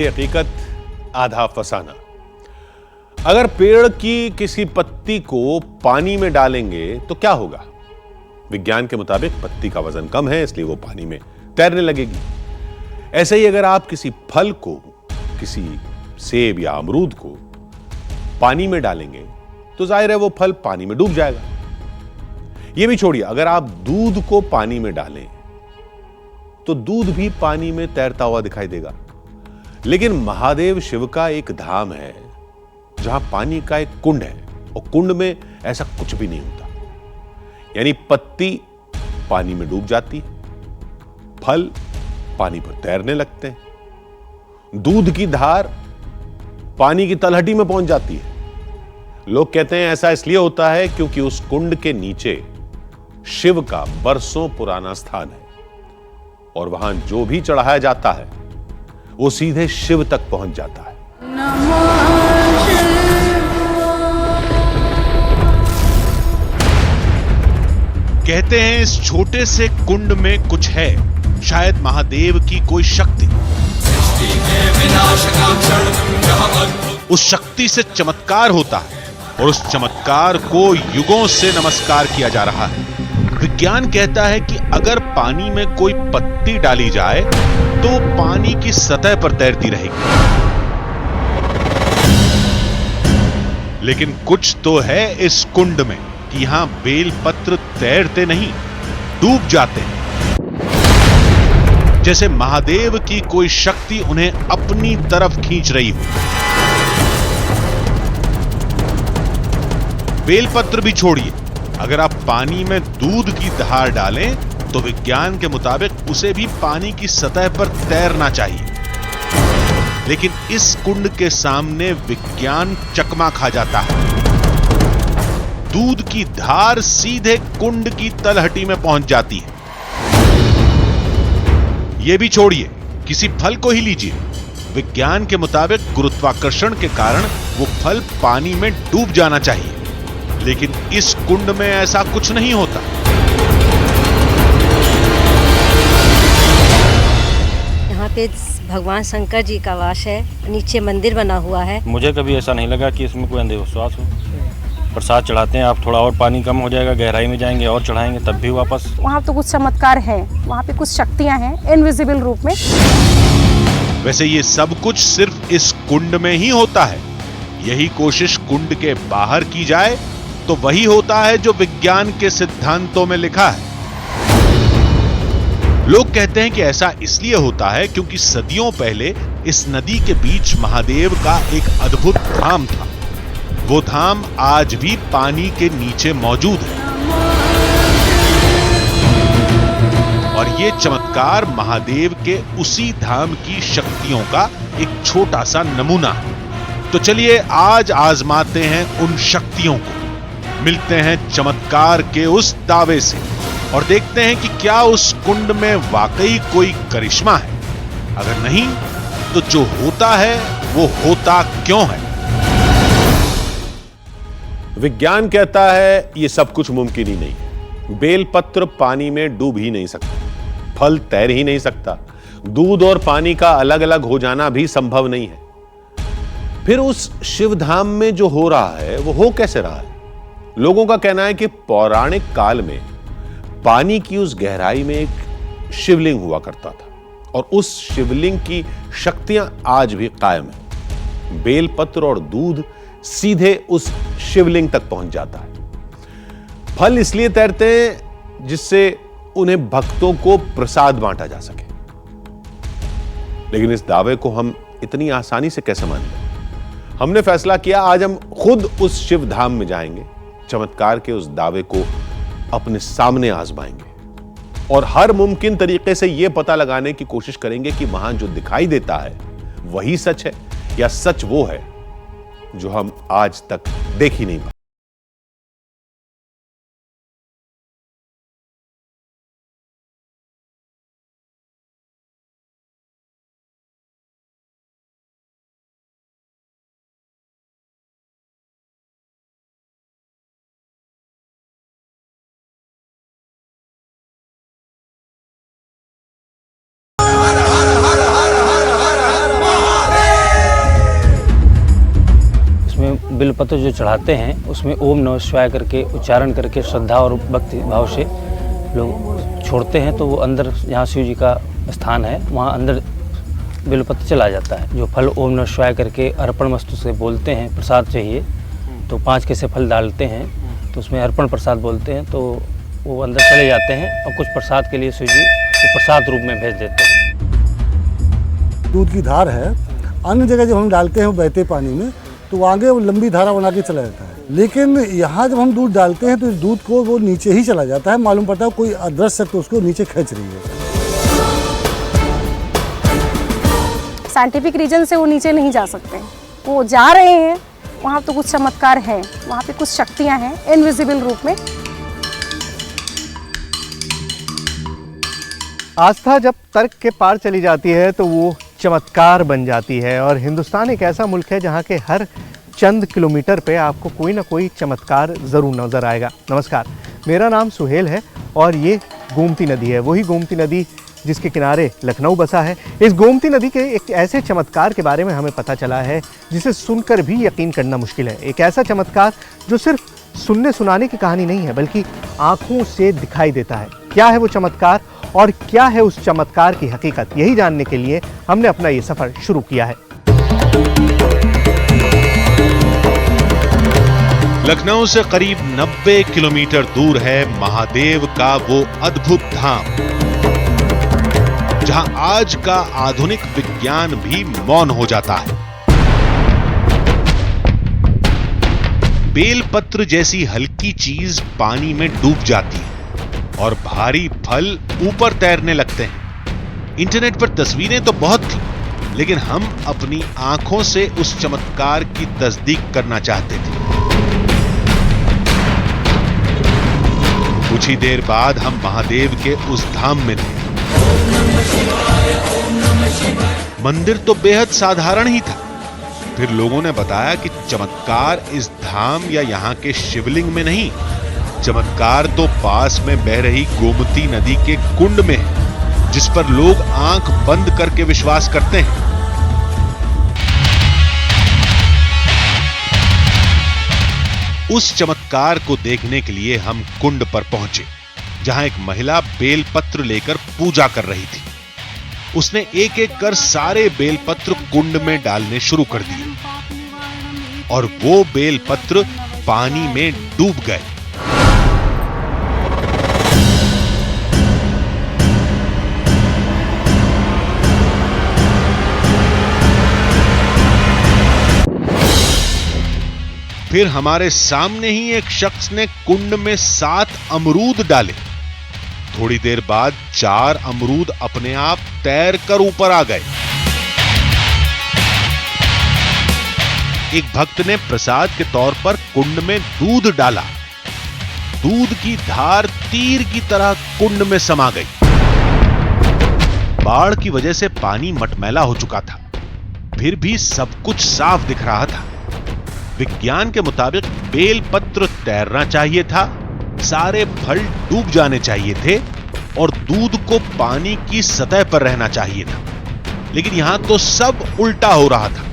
हकीकत आधा फसाना। अगर पेड़ की किसी पत्ती को पानी में डालेंगे तो क्या होगा? विज्ञान के मुताबिक पत्ती का वजन कम है, इसलिए वो पानी में तैरने लगेगी। ऐसे ही अगर आप किसी फल को, किसी सेब या अमरूद को पानी में डालेंगे तो जाहिर है वो फल पानी में डूब जाएगा। ये भी छोड़िए, अगर आप दूध को पानी में डालें तो दूध भी पानी में तैरता हुआ दिखाई देगा। लेकिन महादेव शिव का एक धाम है जहां पानी का एक कुंड है और कुंड में ऐसा कुछ भी नहीं होता। यानी पत्ती पानी में डूब जाती है, फल पानी पर तैरने लगते हैं, दूध की धार पानी की तलहटी में पहुंच जाती है। लोग कहते हैं ऐसा इसलिए होता है क्योंकि उस कुंड के नीचे शिव का बरसों पुराना स्थान है और वहां जो भी चढ़ाया जाता है वो सीधे शिव तक पहुंच जाता है। कहते हैं इस छोटे से कुंड में कुछ है, शायद महादेव की कोई शक्ति। उस शक्ति से चमत्कार होता है और उस चमत्कार को युगों से नमस्कार किया जा रहा है। विज्ञान कहता है कि अगर पानी में कोई पत्ती डाली जाए तो पानी की सतह पर तैरती रहेगी। लेकिन कुछ तो है इस कुंड में कि यहां बेलपत्र तैरते नहीं, डूब जाते हैं। जैसे महादेव की कोई शक्ति उन्हें अपनी तरफ खींच रही हो। बेलपत्र भी छोड़िए, अगर आप पानी में दूध की धार डालें तो विज्ञान के मुताबिक उसे भी पानी की सतह पर तैरना चाहिए। लेकिन इस कुंड के सामने विज्ञान चकमा खा जाता है। दूध की धार सीधे कुंड की तलहटी में पहुंच जाती है। यह भी छोड़िए, किसी फल को ही लीजिए, विज्ञान के मुताबिक गुरुत्वाकर्षण के कारण वो फल पानी में डूब जाना चाहिए, लेकिन इस कुंड में ऐसा कुछ नहीं होता। यहाँ पे भगवान शंकर जी का वास है, नीचे मंदिर बना हुआ है। मुझे कभी ऐसा नहीं लगा कि इसमें कोई अंधविश्वास हो। प्रसाद चढ़ाते हैं, आप थोड़ा और पानी कम हो जाएगा, गहराई में जाएंगे और चढ़ाएंगे तब भी वापस। वहाँ तो कुछ चमत्कार है, वहाँ पे कुछ शक्तियाँ हैं इनविजिबल रूप में। वैसे ये सब कुछ सिर्फ इस कुंड में ही होता है। यही कोशिश कुंड के बाहर की जाए तो वही होता है जो विज्ञान के सिद्धांतों में लिखा है। लोग कहते हैं कि ऐसा इसलिए होता है क्योंकि सदियों पहले इस नदी के बीच महादेव का एक अद्भुत धाम था। वो धाम आज भी पानी के नीचे मौजूद है और ये चमत्कार महादेव के उसी धाम की शक्तियों का एक छोटा सा नमूना है। तो चलिए आज आजमाते हैं उन शक्तियों को, मिलते हैं चमत्कार के उस दावे से और देखते हैं कि क्या उस कुंड में वाकई कोई करिश्मा है। अगर नहीं तो जो होता है वो होता क्यों है? विज्ञान कहता है ये सब कुछ मुमकिन ही नहीं है। बेलपत्र पानी में डूब ही नहीं सकता, फल तैर ही नहीं सकता, दूध और पानी का अलग अलग हो जाना भी संभव नहीं है। फिर उस शिवधाम में जो हो रहा है वो हो कैसे रहा है? लोगों का कहना है कि पौराणिक काल में पानी की उस गहराई में एक शिवलिंग हुआ करता था और उस शिवलिंग की शक्तियां आज भी कायम है। बेलपत्र और दूध सीधे उस शिवलिंग तक पहुंच जाता है। फल इसलिए तैरते हैं जिससे उन्हें भक्तों को प्रसाद बांटा जा सके। लेकिन इस दावे को हम इतनी आसानी से कैसे मान लें? हमने फैसला किया आज हम खुद उस शिव धाम में जाएंगे, चमत्कार के उस दावे को अपने सामने आजमाएंगे और हर मुमकिन तरीके से यह पता लगाने की कोशिश करेंगे कि वहां जो दिखाई देता है वही सच है या सच वो है जो हम आज तक देख ही नहीं पाए। बिल्वपत्र जो चढ़ाते हैं उसमें ओम नमः शिवाय करके उच्चारण करके श्रद्धा और भक्ति भाव से लोग छोड़ते हैं, तो वो अंदर जहाँ शिव जी का स्थान है वहाँ अंदर बिल्वपत्र चला जाता है। जो फल ओम नमः शिवाय करके अर्पण वस्तु से बोलते हैं प्रसाद चाहिए, तो 5 कैसे फल डालते हैं तो उसमें अर्पण प्रसाद बोलते हैं, तो वो अंदर चले जाते हैं और कुछ प्रसाद के लिए शिव जी को प्रसाद रूप में भेज देते हैं। दूध की धार है, अन्य जगह जब हम डालते हैं बहते पानी में तो आगे वो लंबी धारा बना के चला जाता है, लेकिन यहाँ जब हम दूध डालते हैं तो इस दूध को वो नीचे ही चला जाता है। मालूम पड़ता है कोई अदृश्य शक्ति उसको नीचे खींच रही है। साइंटिफिक रीजन से वो नीचे नहीं जा सकते, वो जा रहे हैं, वहाँ तो कुछ चमत्कार है, वहाँ पे कुछ शक्तियाँ हैं इनविजिबल रूप में। आस्था जब तर्क के पार चली जाती है तो वो चमत्कार बन जाती है, और हिंदुस्तान एक ऐसा मुल्क है जहाँ के हर चंद किलोमीटर पे आपको कोई ना कोई चमत्कार ज़रूर नज़र आएगा। नमस्कार, मेरा नाम सुहेल है और ये गोमती नदी है, वही गोमती नदी जिसके किनारे लखनऊ बसा है। इस गोमती नदी के एक ऐसे चमत्कार के बारे में हमें पता चला है जिसे सुनकर भी यकीन करना मुश्किल है। एक ऐसा चमत्कार जो सिर्फ सुनने सुनाने की कहानी नहीं है बल्कि आँखों से दिखाई देता है। क्या है वो चमत्कार और क्या है उस चमत्कार की हकीकत, यही जानने के लिए हमने अपना ये सफ़र शुरू किया है। लखनऊ से करीब 90 किलोमीटर दूर है महादेव का वो अद्भुत धाम, जहां आज का आधुनिक विज्ञान भी मौन हो जाता है। बेलपत्र जैसी हल्की चीज पानी में डूब जाती है और भारी फल ऊपर तैरने लगते हैं। इंटरनेट पर तस्वीरें तो बहुत थी, लेकिन हम अपनी आंखों से उस चमत्कार की तस्दीक करना चाहते थे। कुछ ही देर बाद हम महादेव के उस धाम में थे। मंदिर तो बेहद साधारण ही था। फिर लोगों ने बताया कि चमत्कार इस धाम या यहाँ के शिवलिंग में नहीं, चमत्कार तो पास में बह रही गोमती नदी के कुंड में है, जिस पर लोग आंख बंद करके विश्वास करते हैं। उस चमत्कार को देखने के लिए हम कुंड पर पहुंचे, जहां एक महिला बेलपत्र लेकर पूजा कर रही थी। उसने एक एक कर सारे बेलपत्र कुंड में डालने शुरू कर दिए और वो बेलपत्र पानी में डूब गए। फिर हमारे सामने ही एक शख्स ने कुंड में 7 अमरूद डाले। थोड़ी देर बाद 4 अमरूद अपने आप तैर कर ऊपर आ गए। एक भक्त ने प्रसाद के तौर पर कुंड में दूध डाला। दूध की धार तीर की तरह कुंड में समा गई। बाढ़ की वजह से पानी मटमैला हो चुका था, फिर भी सब कुछ साफ दिख रहा था। विज्ञान के मुताबिक बेलपत्र तैरना चाहिए था, सारे फल डूब जाने चाहिए थे और दूध को पानी की सतह पर रहना चाहिए था, लेकिन यहां तो सब उल्टा हो रहा था।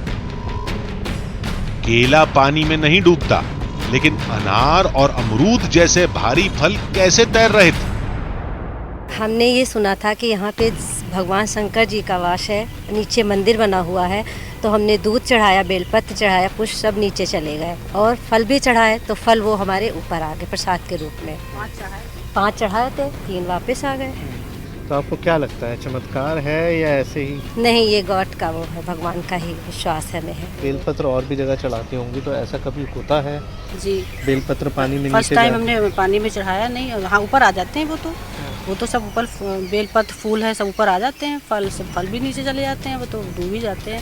केला पानी में नहीं डूबता, लेकिन अनार और अमरूद जैसे भारी फल कैसे तैर रहे थे? हमने ये सुना था कि यहाँ पे भगवान शंकर जी का वास है, नीचे मंदिर बना हुआ है, तो हमने दूध चढ़ाया, बेलपत्र चढ़ाया, पुष्प सब नीचे चले गए और फल भी चढ़ाए, तो फल वो हमारे ऊपर आ गए प्रसाद के रूप में। 5 चढ़ाए थे, 3 वापस आ गए। तो आपको क्या लगता है, चमत्कार है या ऐसे ही? नहीं, ये गॉड का वो है, भगवान का ही विश्वास है हमें है। बेलपत्र और भी जगह चढ़ाती होंगी, तो ऐसा कभी होता है? जी, बेलपत्र पानी में फर्स्ट टाइम हमने पानी में चढ़ाया नहीं, हाँ ऊपर आ जाते हैं वो तो सब ऊपर बेलपत्र फूल है सब ऊपर आ जाते हैं, फल भी नीचे चले जाते हैं, वो तो डूब ही जाते हैं।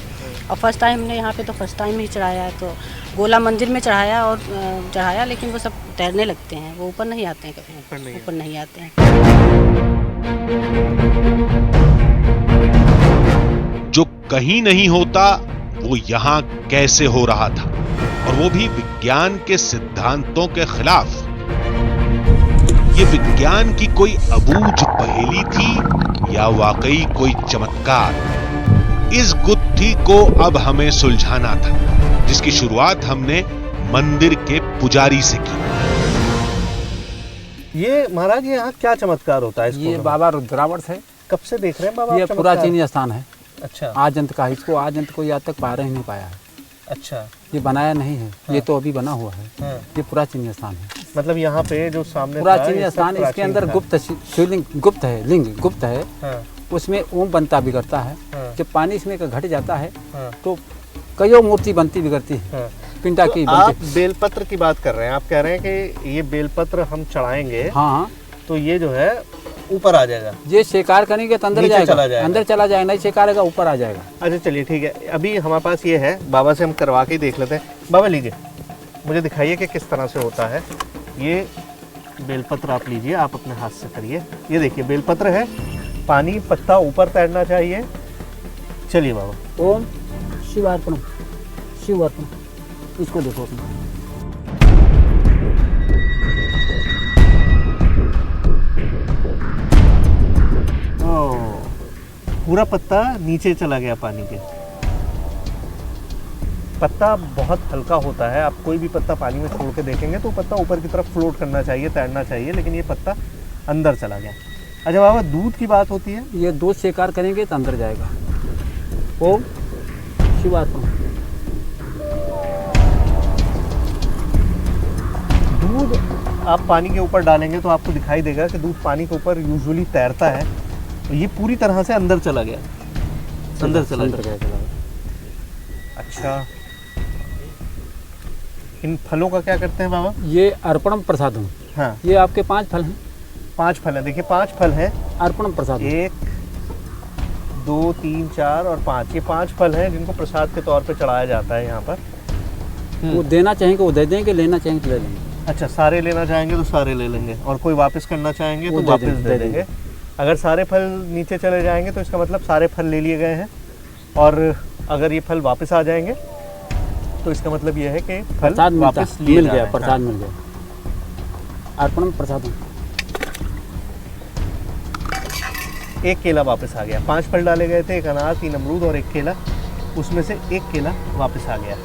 और फर्स्ट टाइम हमने यहाँ पे तो फर्स्ट टाइम ही चढ़ाया है, तो गोला मंदिर में चढ़ाया लेकिन वो सब तैरने लगते हैं, वो ऊपर नहीं आते हैं, कभी ऊपर नहीं आते हैं। जो कहीं नहीं होता वो यहां कैसे हो रहा था, और वो भी विज्ञान के सिद्धांतों के खिलाफ। ये विज्ञान की कोई अबूझ पहेली थी या वाकई कोई चमत्कार? इस गुत्थी को अब हमें सुलझाना था, जिसकी शुरुआत हमने मंदिर के पुजारी से की। ये महाराज यहाँ क्या चमत्कार होता है? ये बाबा रुद्रावर्त है। कब से देख रहे हैं बाबा? ये पुराचीन स्थान है। अच्छा। आजंत का, इसको आजंत कोई आज तक पार ही नहीं पाया है। अच्छा। ये बनाया नहीं है। हाँ। ये तो अभी बना हुआ है। हाँ। ये पुराचीन स्थान है। मतलब यहाँ पे जो सामने पुराचीन स्थान, इसके अंदर गुप्त शिवलिंग गुप्त है, लिंग गुप्त है। हाँ। उसमें ओम बनता बिगड़ता है। हाँ। जब पानी इसमें का घट जाता है हाँ। तो कईयों मूर्ति बनती बिगड़ती है। हाँ। पिंडा तो की आप बनती। बेलपत्र की बात कर रहे हैं, आप कह रहे हैं कि ये बेलपत्र हम चढ़ाएंगे। हाँ। तो ये जो है ऊपर आ जाएगा। ये शेकार करेंगे तो अंदर नीचे जाएगा, चला जाएगा। अंदर चला जाएगा, नहीं शेकारेगा ऊपर आ जाएगा। अच्छा चलिए ठीक है, अभी हमारे पास ये है, बाबा से हम करवा के देख लेते हैं। बाबा लीजिए, मुझे दिखाइए कि किस तरह से होता है। ये बेलपत्र आप लीजिए, आप अपने हाथ से करिए। ये देखिए बेलपत्र है, पानी पत्ता ऊपर तैरना चाहिए। चलिए बाबा। ओम शिवार्पणम, शिवार्पणम। इसको देखो अपना। पूरा पत्ता नीचे चला गया पानी के। पत्ता बहुत हल्का होता है, आप कोई भी पत्ता पानी में छोड़ के देखेंगे तो पत्ता ऊपर की तरफ फ्लोट करना चाहिए, तैरना चाहिए, लेकिन ये पत्ता अंदर चला गया। अच्छा बाबा, दूध की बात होती है। ये दूध शेकार करेंगे तो अंदर जाएगा। ओम शिवार्पणम। दूध आप पानी के ऊपर डालेंगे तो आपको दिखाई देगा कि दूध पानी के ऊपर यूजुअली तैरता है। तो ये पूरी तरह से अंदर चला गया, अंदर चला गया। अच्छा, इन फलों का क्या करते हैं बाबा? ये अर्पणम प्रसादम। हाँ। ये आपके 5 फल हैं। 5 फल हैं, देखिए 5 फल हैं। अर्पणम प्रसाद। 1 2 3 4 और 5, ये 5 फल हैं जिनको प्रसाद के तौर पे चढ़ाया जाता है यहाँ पर। वो देना चाहेंगे वो दे देंगे, लेना चाहेंगे तो ले लेंगे। अच्छा, सारे लेना चाहेंगे तो सारे ले लेंगे, और कोई वापस करना चाहेंगे तो वापस दे देंगे। अगर सारे फल नीचे चले जाएंगे तो इसका मतलब सारे फल ले लिए गए हैं, और अगर ये फल वापस आ जाएंगे तो इसका मतलब ये है कि फल वापस मिल गया, प्रसाद मिल गया। अर्पणम प्रसादम। 1 केला वापस आ गया। 5 फल डाले गए थे, 1 अनार, 3 अमरूद और 1 केला। उसमें से 1 केला वापस आ गया।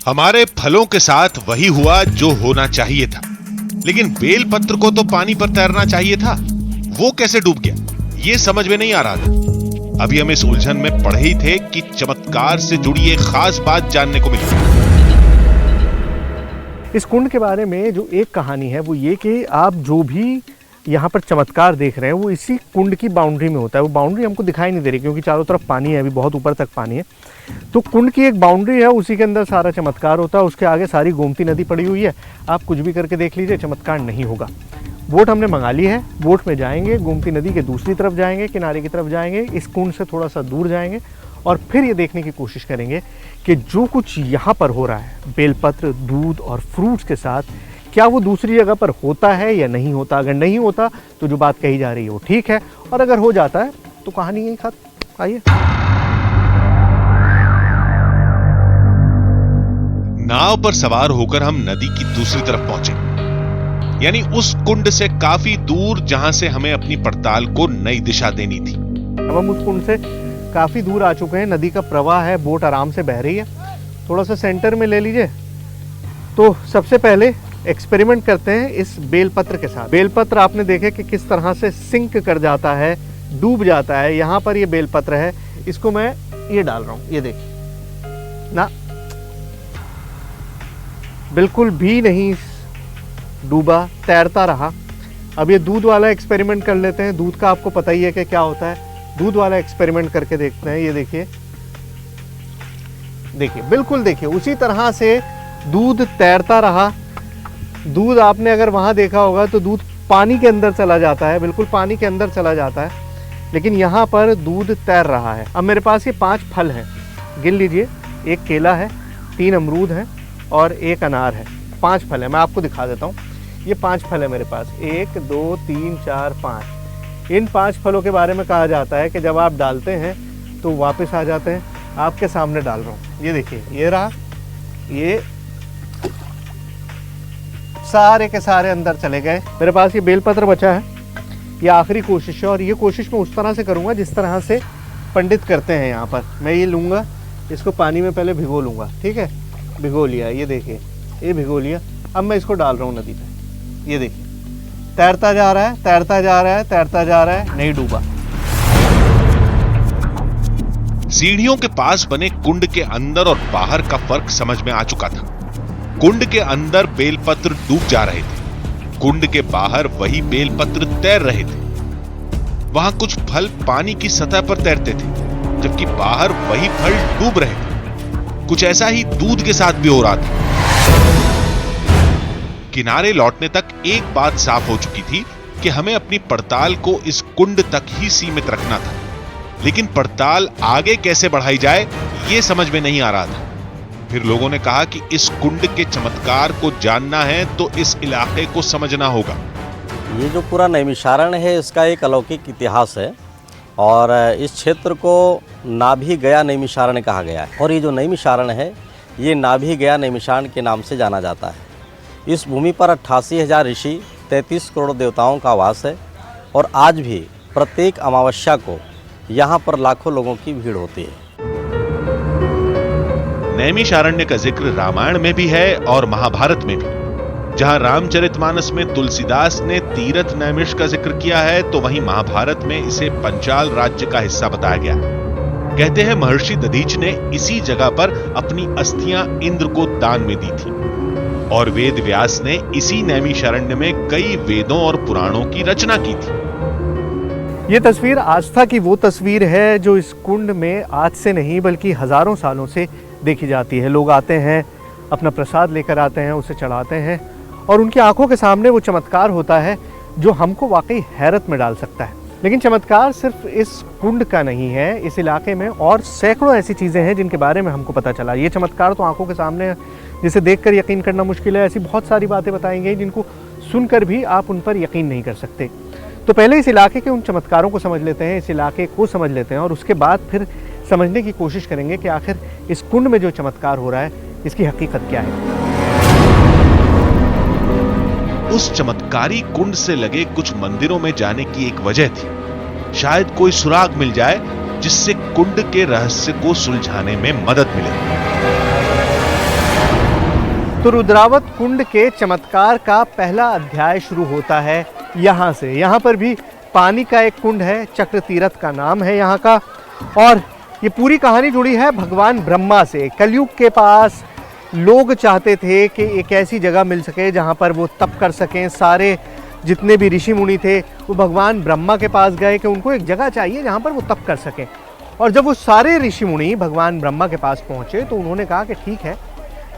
हमारे फलों के साथ वही हुआ जो होना चाहिए था, लेकिन बेलपत्र को तो पानी पर तैरना चाहिए था, वो कैसे डूब गया ये समझ में नहीं आ रहा था। अभी हम इस उलझन में पढ़े ही थे कि चमत्कार से जुड़ी एक खास बात जानने को मिली। इस कुंड के बारे में जो एक कहानी है वो ये कि आप जो भी यहाँ पर चमत्कार देख रहे हैं वो इसी कुंड की बाउंड्री में होता है। वो बाउंड्री हमको दिखाई नहीं दे रही क्योंकि चारों तरफ पानी है, अभी बहुत ऊपर तक पानी है। तो कुंड की एक बाउंड्री है, उसी के अंदर सारा चमत्कार होता है। उसके आगे सारी गोमती नदी पड़ी हुई है, आप कुछ भी करके देख लीजिए, चमत्कार नहीं होगा। बोट हमने मंगा ली है, बोट में जाएंगे, गोमती नदी के दूसरी तरफ जाएंगे, किनारे की तरफ जाएंगे, इस कुंड से थोड़ा सा दूर जाएंगे और फिर ये देखने की कोशिश करेंगे कि जो कुछ यहाँ पर हो रहा है बेलपत्र, दूध और फ्रूट्स के साथ, क्या वो दूसरी जगह पर होता है या नहीं होता। अगर नहीं होता तो जो बात कही जा रही है वो ठीक है, और अगर हो जाता है तो कहानी यही खत्म। आइए। नाव पर सवार होकर हम नदी की दूसरी तरफ पहुंचे, यानी उस कुंड से काफी दूर जहां से हमें अपनी पड़ताल को नई दिशा देनी थी। अब हम उस कुंड से काफी दूर आ चुके हैं, नदी का प्रवाह है, बोट आराम से बह रही है। थोड़ा सा सेंटर में ले लीजिए। तो सबसे पहले एक्सपेरिमेंट करते हैं इस बेलपत्र के साथ। बेलपत्र आपने देखे कि किस तरह से सिंक कर जाता है, डूब जाता है। यहाँ पर ये बेलपत्र है, इसको मैं ये डाल रहा हूँ, ये देखिए ना, बिल्कुल भी नहीं डूबा, तैरता रहा। अब ये दूध वाला एक्सपेरिमेंट कर लेते हैं। दूध का आपको पता ही है कि क्या होता है। दूध वाला एक्सपेरिमेंट करके देखते हैं। ये देखिए, देखिए बिल्कुल देखिए उसी तरह से दूध तैरता रहा। दूध आपने अगर वहाँ देखा होगा तो दूध पानी के अंदर चला जाता है, बिल्कुल पानी के अंदर चला जाता है, लेकिन यहाँ पर दूध तैर रहा है। अब मेरे पास ये 5 फल हैं, गिन लीजिए। 1 केला है, 3 अमरूद हैं और 1 अनार है। 5 फल है, मैं आपको दिखा देता हूँ। ये 5 फल है मेरे पास, 1 2 3 4 5। इन 5 फलों के बारे में कहा जाता है कि जब आप डालते हैं तो वापस आ जाते हैं। आपके सामने डाल रहा हूँ, ये देखिए, ये रहा, ये सारे के सारे अंदर चले गए। मेरे पास ये बेलपत्र बचा है, ये आखिरी कोशिश है, और ये कोशिश मैं उस तरह से करूँगा जिस तरह से पंडित करते हैं यहाँ पर। मैं ये लूँगा, इसको पानी में पहले भिगो लूँगा, ठीक है। भिगो लिया, ये देखिए, ये भिगो लिया। अब मैं इसको डाल रहा हूँ नदी पे। ये देखिए, तैरता जा रहा है, तैरता जा रहा है, तैरता जा रहा है, नहीं डूबा। सीढ़ियों के पास बने कुंड के अंदर और बाहर का फर्क समझ में आ चुका था। कुंड के अंदर बेलपत्र डूब जा रहे थे, कुंड के बाहर वही बेलपत्र तैर रहे थे। वहां कुछ फल पानी की सतह पर तैरते थे, जबकि बाहर वही फल डूब रहे थे। कुछ ऐसा ही दूध के साथ भी हो रहा था। किनारे लौटने तक एक बात साफ हो चुकी थी कि हमें अपनी पड़ताल को इस कुंड तक ही सीमित रखना था, लेकिन पड़ताल आगे कैसे बढ़ाई जाए ये समझ में नहीं आ रहा था। फिर लोगों ने कहा कि इस कुंड के चमत्कार को जानना है तो इस इलाके को समझना होगा। ये जो पूरा नैमिषारण्य है, इसका एक अलौकिक इतिहास है और इस क्षेत्र को नाभि गया नैमिषारण्य कहा गया है। और ये जो नैमिषारण्य है, ये नाभि गया नैमिषारण्य के नाम से जाना जाता है। इस भूमि पर 88,000 ऋषि, 33 करोड़ देवताओं का वास है और आज भी प्रत्येक अमावस्या को यहाँ पर लाखों लोगों की भीड़ होती है। नैमिषारण्य का जिक्र रामायण में भी है और महाभारत में भी। जहां रामचरितमानस में तुलसीदास ने तीरथ नैमिष का जिक्र किया है, तो वहीं महाभारत में इसे पंचाल राज्य का हिस्सा बताया गया। कहते हैं महर्षि दधीच ने इसी जगह पर अपनी अस्थियां इंद्र को दान में दी थी और वेद व्यास ने इसी नैमिषारण्य में कई वेदों और पुराणों की रचना की थी। ये तस्वीर आस्था की वो तस्वीर है जो इस कुंड में आज से नहीं बल्कि हजारों सालों से देखी जाती है। लोग आते हैं, अपना प्रसाद लेकर आते हैं, उसे चढ़ाते हैं और उनकी आंखों के सामने वो चमत्कार होता है जो हमको वाकई हैरत में डाल सकता है। लेकिन चमत्कार सिर्फ इस कुंड का नहीं है, इस इलाके में और सैकड़ों ऐसी चीज़ें हैं जिनके बारे में हमको पता चला। ये चमत्कार तो आंखों के सामने है, जिसे देखकर यकीन करना मुश्किल है। ऐसी बहुत सारी बातें बताई गई जिनको सुनकर भी आप उन पर यकीन नहीं कर सकते। तो पहले इस इलाके के उन चमत्कारों को समझ लेते हैं, इस इलाके को समझ लेते हैं और उसके बाद फिर समझने की कोशिश करेंगे कि आखिर इस कुंड में जो चमत्कार हो रहा है इसकी हकीकत क्या है। उस चमत्कारी कुंड से लगे कुछ मंदिरों में जाने की एक वजह थी। शायद कोई सुराग मिल जाए जिससे कुंड के रहस्य को सुलझाने में मदद मिले। तो रुद्रावत कुंड के चमत्कार का पहला अध्याय शुरू होता है यहाँ से। यहाँ पर भी पानी का एक कुंड है, चक्र तीर्थ का नाम है यहाँ का। और ये पूरी कहानी जुड़ी है भगवान ब्रह्मा से। कलयुग के पास लोग चाहते थे कि एक ऐसी जगह मिल सके जहाँ पर वो तप कर सकें। सारे जितने भी ऋषि मुनि थे वो भगवान ब्रह्मा के पास गए कि उनको एक जगह चाहिए जहाँ पर वो तप कर सकें। और जब वो सारे ऋषि मुनि भगवान ब्रह्मा के पास पहुँचे तो उन्होंने कहा कि ठीक है,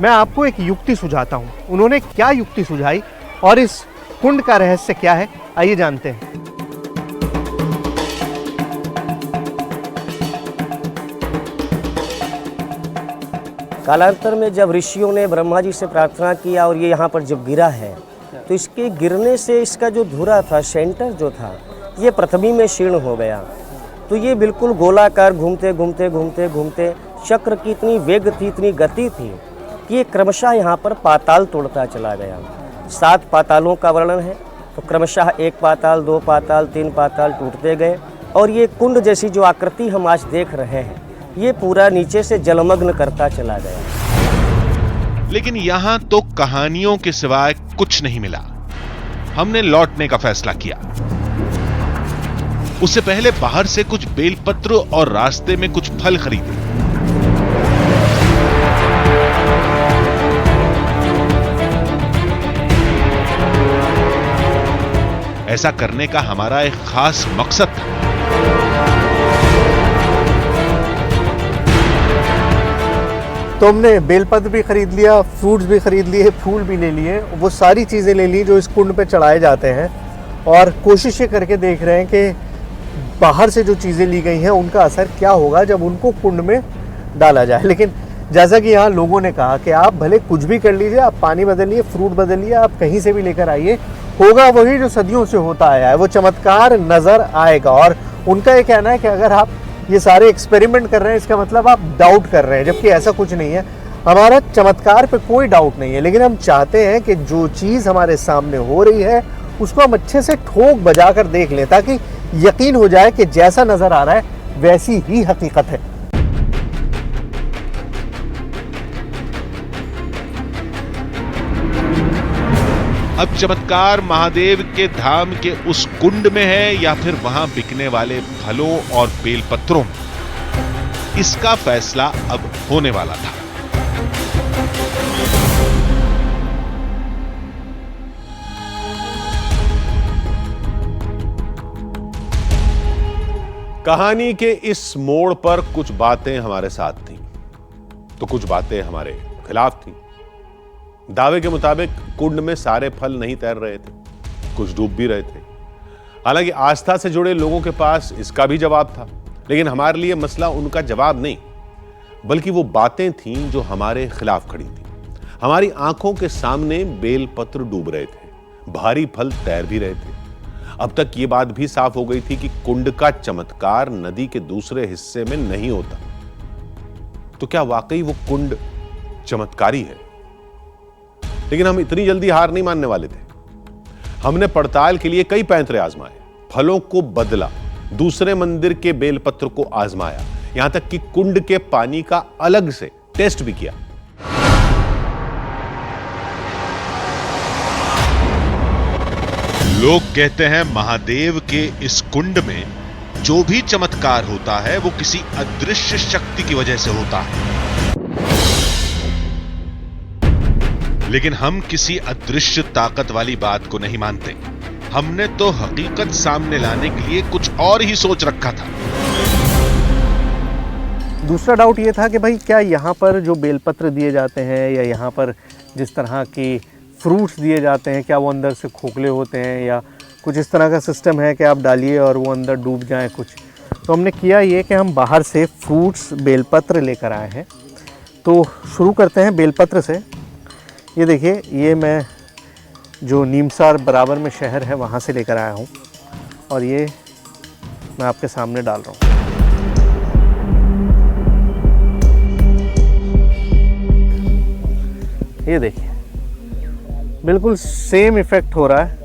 मैं आपको एक युक्ति सुझाता हूँ। उन्होंने क्या युक्ति सुझाई और इस कुंड का रहस्य क्या है, आइए जानते हैं। कालांतर में जब ऋषियों ने ब्रह्मा जी से प्रार्थना किया और ये यहाँ पर जब गिरा है तो इसके गिरने से इसका जो धुरा था, सेंटर जो था, ये पृथ्वी में शीर्ण हो गया। तो ये बिल्कुल गोलाकार घूमते घूमते घूमते घूमते चक्र की इतनी वेग थी, इतनी गति थी कि ये क्रमशः यहाँ पर पाताल तोड़ता चला गया। 7 पातालों का वर्णन है। तो क्रमशः 1 पाताल, 2 पाताल, 3 पाताल टूटते गए और ये कुंड जैसी जो आकृति हम आज देख रहे हैं ये पूरा नीचे से जलमग्न करता चला गया। लेकिन यहां तो कहानियों के सिवाय कुछ नहीं मिला। हमने लौटने का फैसला किया। उससे पहले बाहर से कुछ बेलपत्र और रास्ते में कुछ फल खरीदे। ऐसा करने का हमारा एक खास मकसद था। तो हमने बेलपत्र भी खरीद लिया, फ्रूट्स भी खरीद लिए, फूल भी ले लिए, वो सारी चीज़ें ले ली जो इस कुंड पे चढ़ाए जाते हैं। और कोशिश ये करके देख रहे हैं कि बाहर से जो चीज़ें ली गई हैं उनका असर क्या होगा जब उनको कुंड में डाला जाए। लेकिन जैसा कि यहाँ लोगों ने कहा कि आप भले कुछ भी कर लीजिए, आप पानी बदलिए, फ्रूट बदलिए, आप कहीं से भी लेकर आइए, होगा वही जो सदियों से होता आया है, वो चमत्कार नज़र आएगा। और उनका ये कहना है कि अगर आप ये सारे एक्सपेरिमेंट कर रहे हैं इसका मतलब आप डाउट कर रहे हैं, जबकि ऐसा कुछ नहीं है। हमारा चमत्कार पे कोई डाउट नहीं है, लेकिन हम चाहते हैं कि जो चीज़ हमारे सामने हो रही है उसको हम अच्छे से ठोक बजा कर देख लें ताकि यकीन हो जाए कि जैसा नज़र आ रहा है वैसी ही हकीकत है। अब चमत्कार महादेव के धाम के उस कुंड में है या फिर वहां बिकने वाले फलों और बेलपत्रों में, इसका फैसला अब होने वाला था। कहानी के इस मोड़ पर कुछ बातें हमारे साथ थीं, तो कुछ बातें हमारे खिलाफ थीं। दावे के मुताबिक कुंड में सारे फल नहीं तैर रहे थे, कुछ डूब भी रहे थे। हालांकि आस्था से जुड़े लोगों के पास इसका भी जवाब था, लेकिन हमारे लिए मसला उनका जवाब नहीं, बल्कि वो बातें थीं जो हमारे खिलाफ खड़ी थीं। हमारी आंखों के सामने बेलपत्र डूब रहे थे, भारी फल तैर भी रहे थे। अब तक ये बात भी साफ हो गई थी कि कुंड का चमत्कार नदी के दूसरे हिस्से में नहीं होता। तो क्या वाकई वो कुंड चमत्कारी है? लेकिन हम इतनी जल्दी हार नहीं मानने वाले थे। हमने पड़ताल के लिए कई पैंतरे आजमाए, फलों को बदला, दूसरे मंदिर के बेलपत्र को आजमाया, यहां तक कि कुंड के पानी का अलग से टेस्ट भी किया। लोग कहते हैं महादेव के इस कुंड में जो भी चमत्कार होता है वो किसी अदृश्य शक्ति की वजह से होता है। लेकिन हम किसी अदृश्य ताकत वाली बात को नहीं मानते। हमने तो हकीकत सामने लाने के लिए कुछ और ही सोच रखा था। दूसरा डाउट ये था कि भाई क्या यहाँ पर जो बेलपत्र दिए जाते हैं या यहाँ पर जिस तरह की फ्रूट्स दिए जाते हैं, क्या वो अंदर से खोखले होते हैं या कुछ इस तरह का सिस्टम है कि आप डालिए और वो अंदर डूब जाए कुछ। तो हमने किया ये कि हम बाहर से फ्रूट्स बेलपत्र लेकर आए हैं। तो शुरू करते हैं बेलपत्र से। ये देखिए, ये मैं जो नीमसार बराबर में शहर है वहाँ से लेकर आया हूँ और ये मैं आपके सामने डाल रहा हूँ। ये देखिए, बिल्कुल सेम इफ़ेक्ट हो रहा है।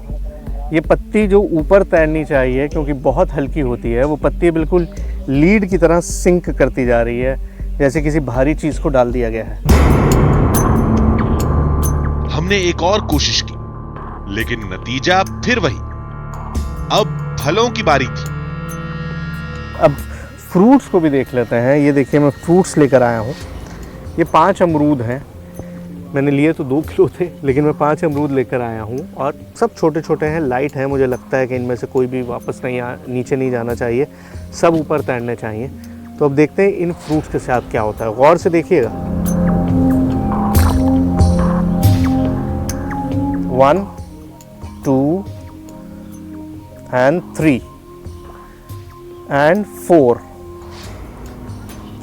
ये पत्ती जो ऊपर तैरनी चाहिए क्योंकि बहुत हल्की होती है, वो पत्ती बिल्कुल लीड की तरह सिंक करती जा रही है, जैसे किसी भारी चीज़ को डाल दिया गया है। हमने एक और कोशिश की, लेकिन नतीजा फिर वही। अब फलों की बारी थी। अब फ्रूट्स को भी देख लेते हैं। ये देखिए, मैं फ्रूट्स लेकर आया हूँ। ये 5 अमरूद हैं। मैंने लिए तो 2 किलो थे, लेकिन मैं 5 अमरूद लेकर आया हूँ और सब छोटे छोटे हैं, लाइट हैं। मुझे लगता है कि इनमें से कोई भी वापस नीचे नहीं जाना चाहिए, सब ऊपर तैरने चाहिए। तो अब देखते हैं इन फ्रूट्स के साथ क्या होता है। गौर से देखिएगा। 1 2 and 3 and 4,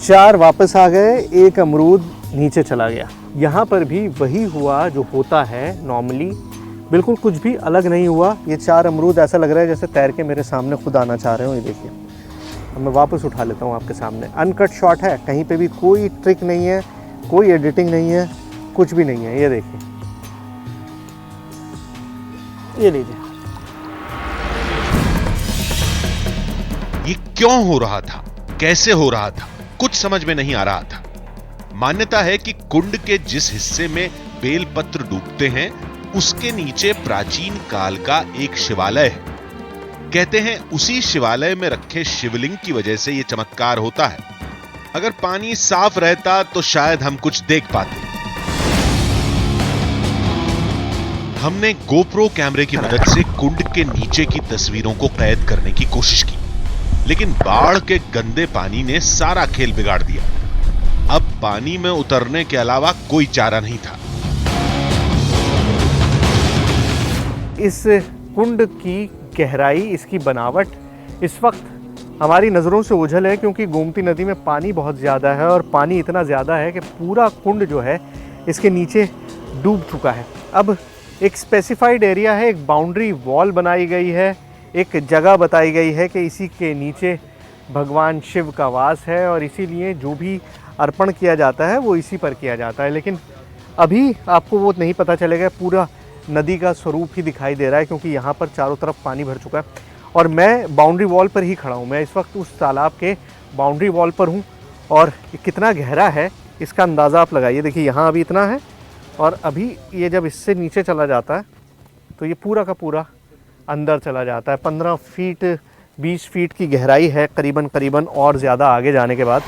4 वापस आ गए, 1 अमरूद नीचे चला गया। यहाँ पर भी वही हुआ जो होता है नॉर्मली, बिल्कुल कुछ भी अलग नहीं हुआ। ये 4 अमरूद ऐसा लग रहा है जैसे तैर के मेरे सामने खुद आना चाह रहे हो। ये देखिए, अब मैं वापस उठा लेता हूँ आपके सामने। अनकट शॉट है, कहीं पे भी कोई ट्रिक नहीं है, कोई एडिटिंग नहीं है, कुछ भी नहीं है। ये देखिए, ये लीजिए। ये क्यों हो रहा था, कैसे हो रहा था, कुछ समझ में नहीं आ रहा था। मान्यता है कि कुंड के जिस हिस्से में बेलपत्र डूबते हैं उसके नीचे प्राचीन काल का एक शिवालय है। कहते हैं उसी शिवालय में रखे शिवलिंग की वजह से यह चमत्कार होता है। अगर पानी साफ रहता तो शायद हम कुछ देख पाते। हमने गोप्रो कैमरे की मदद से कुंड के नीचे की तस्वीरों को कैद करने की कोशिश की, लेकिन बाढ़ के गंदे पानी ने सारा खेल बिगाड़ दिया। अब पानी में उतरने के अलावा कोई चारा नहीं था। इस कुंड की गहराई, इसकी बनावट इस वक्त हमारी नज़रों से ओझल है, क्योंकि गोमती नदी में पानी बहुत ज़्यादा है और पानी इतना ज़्यादा है कि पूरा कुंड जो है इसके नीचे डूब चुका है। अब एक स्पेसिफाइड एरिया है, एक बाउंड्री वॉल बनाई गई है, एक जगह बताई गई है कि इसी के नीचे भगवान शिव का वास है और इसीलिए जो भी अर्पण किया जाता है वो इसी पर किया जाता है। लेकिन अभी आपको वो नहीं पता चलेगा, पूरा नदी का स्वरूप ही दिखाई दे रहा है क्योंकि यहाँ पर चारों तरफ पानी भर चुका है। और मैं बाउंड्री वॉल पर ही खड़ा हूँ। मैं इस वक्त उस तालाब के बाउंड्री वॉल पर हूँ और ये कितना गहरा है इसका अंदाज़ा आप लगाइए। देखिए यहाँ अभी इतना है और अभी ये जब इससे नीचे चला जाता है तो ये पूरा का पूरा अंदर चला जाता है। 15 फीट 20 फीट की गहराई है करीबन और ज़्यादा आगे जाने के बाद।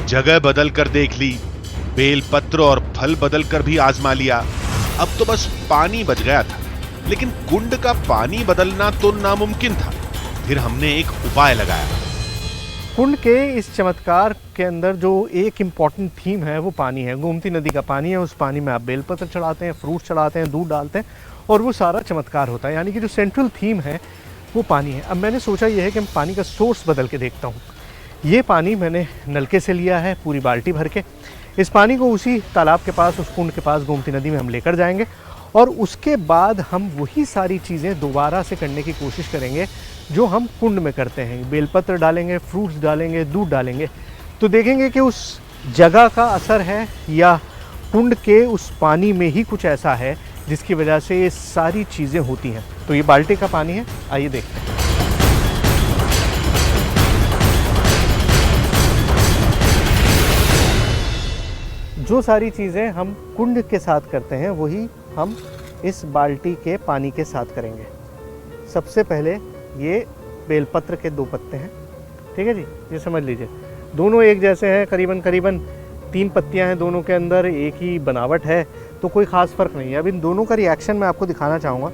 जगह बदल कर देख ली, बेलपत्र और फल बदल कर भी आजमा लिया, अब तो बस पानी बच गया था। लेकिन कुंड का पानी बदलना तो नामुमकिन था। फिर हमने एक उपाय लगाया। कुंड के इस चमत्कार के अंदर जो एक इम्पॉर्टेंट थीम है वो पानी है। गोमती नदी का पानी है, उस पानी में आप बेलपत्र चढ़ाते हैं, फ्रूट चढ़ाते हैं, दूध डालते हैं और वो सारा चमत्कार होता है। यानी कि जो सेंट्रल थीम है वो पानी है। अब मैंने सोचा ये है कि मैं पानी का सोर्स बदल के देखता हूँ। ये पानी मैंने नलके से लिया है, पूरी बाल्टी भर के। इस पानी को उसी तालाब के पास, उस कुंड के पास गोमती नदी में हम लेकर जाएंगे और उसके बाद हम वही सारी चीज़ें दोबारा से करने की कोशिश करेंगे जो हम कुंड में करते हैं। बेलपत्र डालेंगे, फ्रूट्स डालेंगे, दूध डालेंगे, तो देखेंगे कि उस जगह का असर है या कुंड के उस पानी में ही कुछ ऐसा है जिसकी वजह से ये सारी चीज़ें होती हैं। तो ये बाल्टी का पानी है, आइए देखते हैं। जो सारी चीज़ें हम कुंड के साथ करते हैं वही हम इस बाल्टी के पानी के साथ करेंगे। सबसे पहले ये बेलपत्र के 2 पत्ते हैं, ठीक है जी, ये समझ लीजिए। दोनों एक जैसे हैं, करीबन 3 पत्तियां हैं दोनों के अंदर, एक ही बनावट है, तो कोई ख़ास फ़र्क नहीं है। अब इन दोनों का रिएक्शन मैं आपको दिखाना चाहूँगा।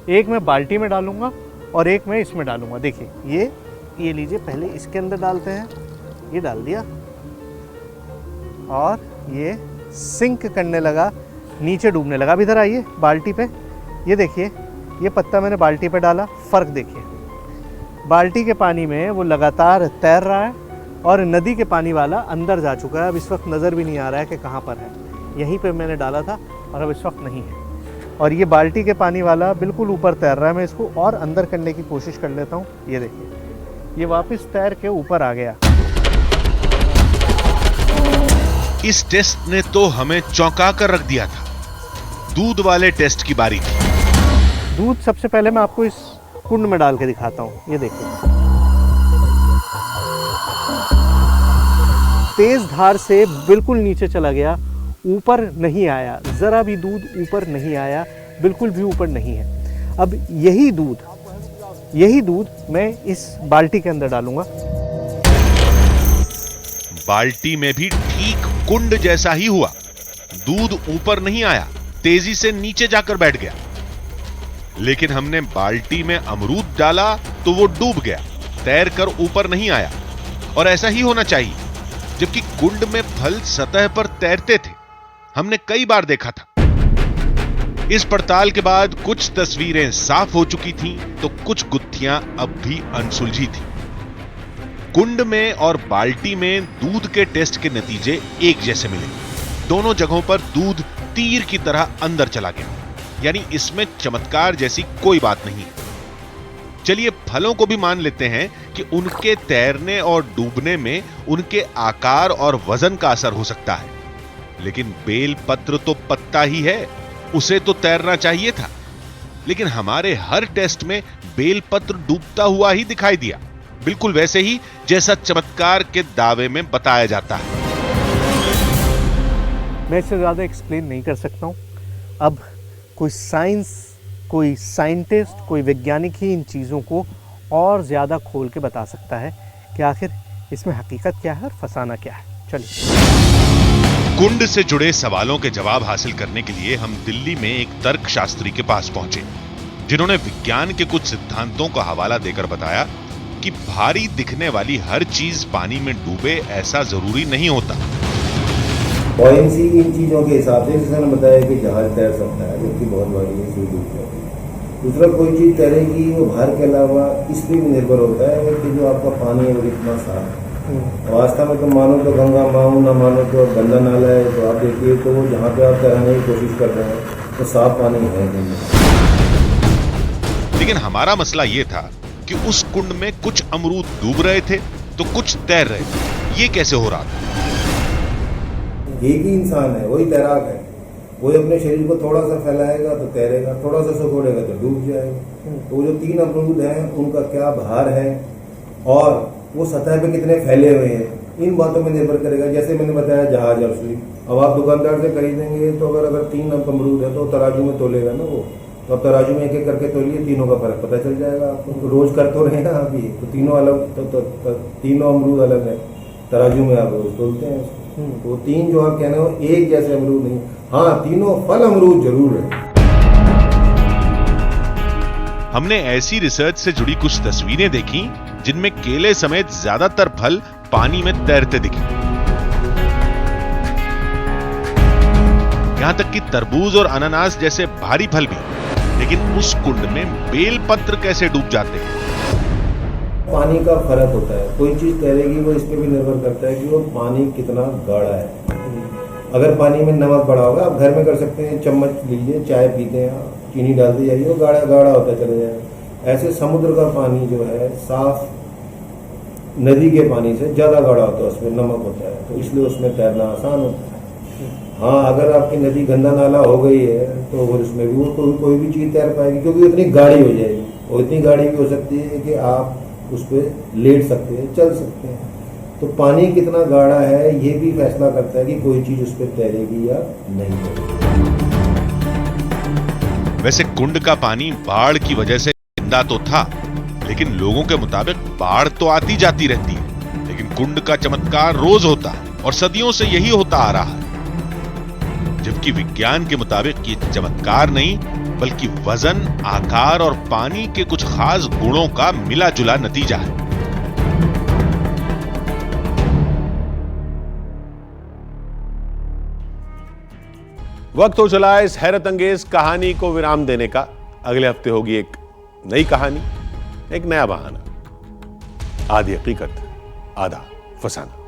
एक मैं बाल्टी में डालूँगा और एक मैं इसमें डालूँगा। देखिए ये लीजिए, पहले इसके अंदर डालते हैं, ये डाल दिया और ये सिंक करने लगा, नीचे डूबने लगा। अब इधर आइए बाल्टी पे, ये देखिए ये पत्ता मैंने बाल्टी पे डाला, फ़र्क देखिए। बाल्टी के पानी में वो लगातार तैर रहा है और नदी के पानी वाला अंदर जा चुका है। अब इस वक्त नज़र भी नहीं आ रहा है कि कहाँ पर है। यहीं पे मैंने डाला था और अब इस वक्त नहीं है। और ये बाल्टी के पानी वाला बिल्कुल ऊपर तैर रहा है। मैं इसको और अंदर करने की कोशिश कर लेता हूँ। ये देखिए, ये वापस तैर के ऊपर आ गया। इस टेस्ट ने तो हमें चौंका कर रख दिया था। दूध वाले टेस्ट की बारी थी। दूध सबसे पहले मैं आपको इस कुंड में डाल के दिखाता हूँ। ये देखिए, तेज धार से बिल्कुल नीचे चला गया, ऊपर नहीं आया, ज़रा भी दूध ऊपर नहीं आया, बिल्कुल भी ऊपर नहीं है। अब यही दूध मैं इस बाल्टी के अंदर डालूंगा। बाल्टी में भी ठीक कुंड जैसा ही हुआ। दूध ऊपर नहीं आया, तेजी से नीचे जाकर बैठ गया। लेकिन हमने बाल्टी में अमरूद डाला तो वो डूब गया, तैर कर ऊपर नहीं आया। और ऐसा ही होना चाहिए, जबकि कुंड में फल सतह पर तैरते थे। हमने कई बार देखा था। इस पड़ताल के बाद कुछ तस्वीरें साफ हो चुकी थीं, तो कुछ गुत्थियां अब भी अनसुलझी थीं। कुंड में और बाल्टी में दूध के टेस्ट के नतीजे एक जैसे मिले। दोनों जगहों पर दूध तीर की तरह अंदर चला गया, यानी इसमें चमत्कार जैसी कोई बात नहीं। चलिए फलों को भी मान लेते हैं कि उनके तैरने और डूबने में उनके आकार और वजन का असर हो सकता है। लेकिन बेल पत्र तो पत्ता ही है, उसे तो तैरना चाहिए था। लेकिन हमारे हर टेस्ट में बेल पत्र डूबता हुआ ही दिखाई दिया, बिल्कुल वैसे ही जैसा चमत्कार के दावे में बताया जाता है। मैं इससे ज़्यादा एक्सप्लेन नहीं कर सकता हूँ। अब कोई साइंटिस्ट, कोई वैज्ञानिक ही इन चीज़ों को और ज़्यादा खोल के बता सकता है कि आखिर इसमें हकीकत क्या है और फसाना क्या है। चलिए, कुंड से जुड़े सवालों के जवाब हासिल करने के लिए हम दिल्ली में एक तर्कशास्त्री के पास पहुंचे, जिन्होंने विज्ञान के कुछ सिद्धांतों का हवाला देकर बताया कि भारी दिखने वाली हर चीज पानी में डूबे ऐसा जरूरी नहीं होता। बॉयंसी इन चीज़ों के हिसाब से जिसने बताया कि जहाज तैर सकता है, जबकि बहुत बड़ी है, सीधी है। दूसरा, कोई चीज़ तैरेगी वो भार के अलावा इस पर भी निर्भर होता है कि जो आपका पानी है वो कितना साफ है। वास्तव में तो मानो तो गंगा माऊ, ना मानो तो गंदा नाला है, तो आप देखिए तो वो जहाँ पे आप तैरने की कोशिश कर रहे हैं तो साफ पानी है नहीं। लेकिन हमारा मसला ये था कि उस कुंड में कुछ अमरूद डूब रहे थे तो कुछ तैर रहे थे। ये कैसे हो रहा था? एक ही इंसान है, वही तैराक है, कोई अपने शरीर को थोड़ा सा फैलाएगा तो तैरेगा, थोड़ा सा सिकोड़ेगा तो डूब जाएगा। तो वो जो 3 अमरूद हैं उनका क्या भार है और वो सतह पे कितने फैले हुए हैं, इन बातों में निर्भर करेगा। जैसे मैंने बताया जहाज और सुई, अब आप दुकानदार से खरीदेंगे तो अगर 3 अमरूद है तो तराजू में तोलेगा ना वो, तो अब तराजू में एक एक करके तोलिए, तीनों का फर्क पता चल जाएगा आपको। तो रोज कर तो रहे हैं आप ये, तो तीनों अलग, तो तीनों अमरूद अलग है, तराजू में आप रोज तोलते हैं उसको। वो 3 जो आप कह रहे हो एक जैसे अमरूद नहीं, हाँ तीनों फल अमरूद जरूर है। हमने ऐसी रिसर्च से जुड़ी कुछ तस्वीरें देखी जिनमें केले समेत ज्यादातर फल पानी में तैरते दिखे। यहां तक कि तरबूज और अनानास जैसे भारी फल भी, लेकिन उस कुंड में बेलपत्र कैसे डूब जाते हैं? पानी का फर्क होता है, कोई चीज तैरेगी वो इस पे भी निर्भर करता है कि वो पानी कितना गाढ़ा है। अगर पानी में नमक बड़ा होगा, आप घर में कर सकते हैं, चम्मच लीजिए, चाय पीते हैं, चीनी डालते जाइए, वो गाढ़ा गाढ़ा होता चला जाएगा। ऐसे समुद्र का पानी जो है साफ नदी के पानी से ज्यादा गाढ़ा होता है, उसमें नमक होता है, तो इसलिए उसमें तैरना आसान होता है। हाँ, अगर आपकी नदी गंदा नाला हो गई है तो उसमें भी वो कोई भी चीज तैर पाएगी, क्योंकि इतनी गाढ़ी हो जाएगी, और इतनी गाढ़ी भी हो सकती है कि आप उस पर लेट सकते हैं, चल सकते हैं। तो पानी कितना गाढ़ा है ये भी फैसला करता है कि कोई चीज उस पर तैरेगी या नहीं तैरेगी। वैसे कुंड का पानी बाढ़ की वजह से गंदा तो था, लेकिन लोगों के मुताबिक बाढ़ तो आती जाती रहती है, लेकिन कुंड का चमत्कार रोज होता है और सदियों से यही होता आ रहा है। जबकि विज्ञान के मुताबिक ये चमत्कार नहीं बल्कि वजन, आकार और पानी के कुछ खास गुणों का मिला जुला नतीजा है। वक्त हो चला इस हैरत अंगेज कहानी को विराम देने का। अगले हफ्ते होगी एक नई कहानी, एक नया बहाना। आधी हकीकत, आधा फसाना।